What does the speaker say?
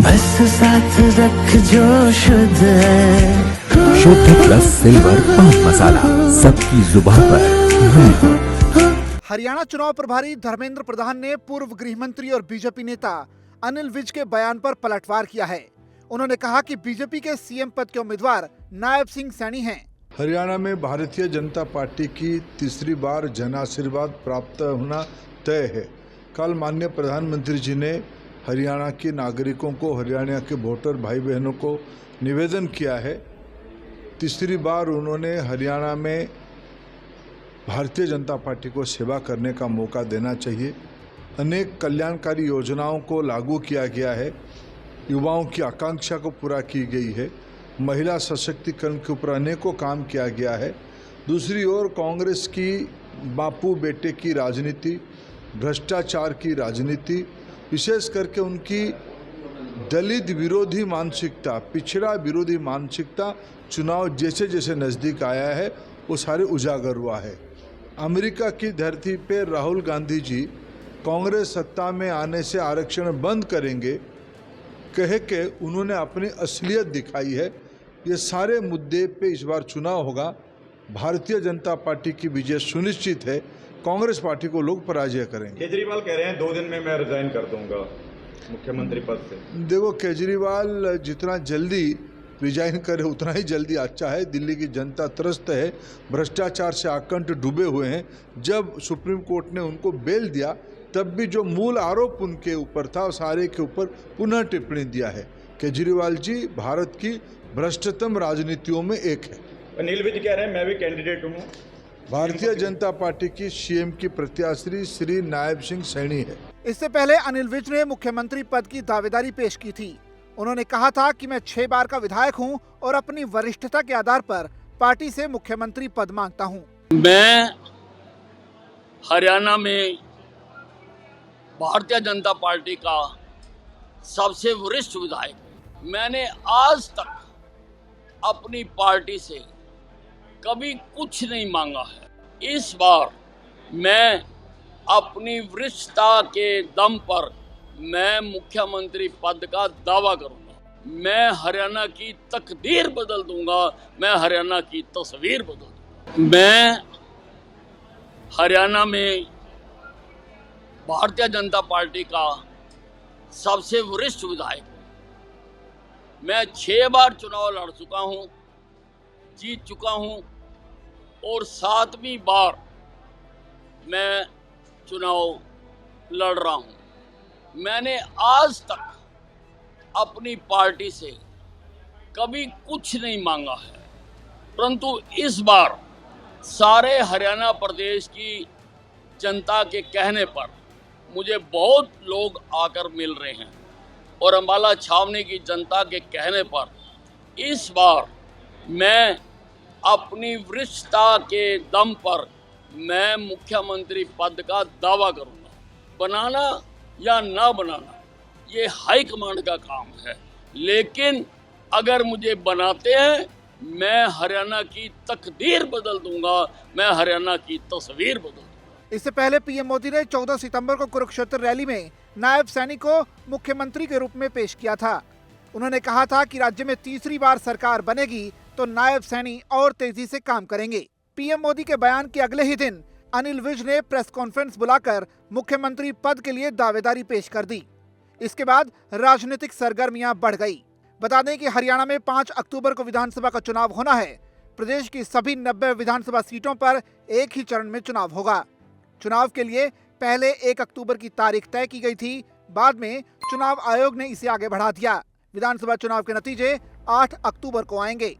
बस साथ रख जो शुद्ध है। शुद्ध प्लस सिल्वर पान मसाला, सबकी जुबान पर। हरियाणा चुनाव प्रभारी धर्मेंद्र प्रधान ने पूर्व गृह मंत्री और बीजेपी नेता अनिल विज के बयान पर पलटवार किया है। उन्होंने कहा कि बीजेपी के सीएम पद के उम्मीदवार नायब सिंह सैनी हैं। हरियाणा में भारतीय जनता पार्टी की तीसरी बार जन आशीर्वाद प्राप्त होना तय है। कल माननीय प्रधानमंत्री जी ने हरियाणा के नागरिकों को, हरियाणा के वोटर भाई बहनों को निवेदन किया है, तीसरी बार उन्होंने हरियाणा में भारतीय जनता पार्टी को सेवा करने का मौका देना चाहिए। अनेक कल्याणकारी योजनाओं को लागू किया गया है, युवाओं की आकांक्षा को पूरा की गई है, महिला सशक्तिकरण के ऊपर अनेकों काम किया गया है। दूसरी ओर कांग्रेस की बापू बेटे की राजनीति, भ्रष्टाचार की राजनीति, विशेष करके उनकी दलित विरोधी मानसिकता, पिछड़ा विरोधी मानसिकता चुनाव जैसे जैसे नज़दीक आया है वो सारे उजागर हुआ है। अमेरिका की धरती पे राहुल गांधी जी कांग्रेस सत्ता में आने से आरक्षण बंद करेंगे कह के उन्होंने अपनी असलियत दिखाई है। ये सारे मुद्दे पे इस बार चुनाव होगा। भारतीय जनता पार्टी की विजय सुनिश्चित है, कांग्रेस पार्टी को लोग पराजय करेंगे। केजरीवाल कह रहे हैं 2 दिन में मैं रिजाइन कर दूंगा मुख्यमंत्री पद से। देखो, केजरीवाल जितना जल्दी रिजाइन करे उतना ही जल्दी अच्छा है। दिल्ली की जनता त्रस्त है, भ्रष्टाचार से आकंठ डूबे हुए हैं। जब सुप्रीम कोर्ट ने उनको बेल दिया तब भी जो मूल आरोप उनके ऊपर था सारे के ऊपर पुनः टिप्पणी दिया है। केजरीवाल जी भारत की भ्रष्टतम राजनीतियों में एक है। अनिल विज कह रहे हैं मैं भी कैंडिडेट हूँ। भारतीय जनता पार्टी की सीएम की प्रत्याशी श्री नायब सिंह सैनी है। इससे पहले अनिल विज ने मुख्यमंत्री पद की दावेदारी पेश की थी। उन्होंने कहा था कि मैं 6 बार का विधायक हूं और अपनी वरिष्ठता के आधार पर पार्टी से मुख्यमंत्री पद मांगता हूं। मैं हरियाणा में भारतीय जनता पार्टी का सबसे वरिष्ठ विधायक हूं। मैंने आज तक अपनी पार्टी से कभी कुछ नहीं मांगा है। इस बार मैं अपनी वरिष्ठता के दम पर मैं मुख्यमंत्री पद का दावा करूंगा। मैं हरियाणा की तकदीर बदल दूंगा, मैं हरियाणा की तस्वीर बदल दूंगा। मैं हरियाणा में भारतीय जनता पार्टी का सबसे वरिष्ठ विधायक हूं। मैं 6 बार चुनाव लड़ चुका हूं, जीत चुका हूं और 7वीं बार मैं चुनाव लड़ रहा हूं। मैंने आज तक अपनी पार्टी से कभी कुछ नहीं मांगा है, परंतु इस बार सारे हरियाणा प्रदेश की जनता के कहने पर मुझे बहुत लोग आकर मिल रहे हैं और अम्बाला छावनी की जनता के कहने पर इस बार मैं अपनी वरिष्ठता के दम पर मैं मुख्यमंत्री पद का दावा करूंगा। बनाना या ना बनाना ये हाईकमांड का काम है, लेकिन अगर मुझे बनाते हैं मैं हरियाणा की तकदीर बदल दूंगा, मैं हरियाणा की तस्वीर बदल दूंगा। इससे पहले पीएम मोदी ने 14 सितंबर को कुरुक्षेत्र रैली में नायब सैनी को मुख्यमंत्री के रूप में पेश किया था। उन्होंने कहा था कि राज्य में तीसरी बार सरकार बनेगी तो नायब सैनी और तेजी से काम करेंगे। पीएम मोदी के बयान के अगले ही दिन अनिल विज ने प्रेस कॉन्फ्रेंस बुलाकर मुख्यमंत्री पद के लिए दावेदारी पेश कर दी। इसके बाद राजनीतिक सरगर्मियां बढ़ गई। बता दें कि हरियाणा में 5 अक्टूबर को विधानसभा का चुनाव होना है। प्रदेश की सभी 90 विधानसभा सीटों पर एक ही चरण में चुनाव होगा। चुनाव के लिए पहले 1 अक्टूबर की तारीख तय की गई थी, बाद में चुनाव आयोग ने इसे आगे बढ़ा दिया। विधानसभा चुनाव के नतीजे 8 अक्टूबर को आएंगे।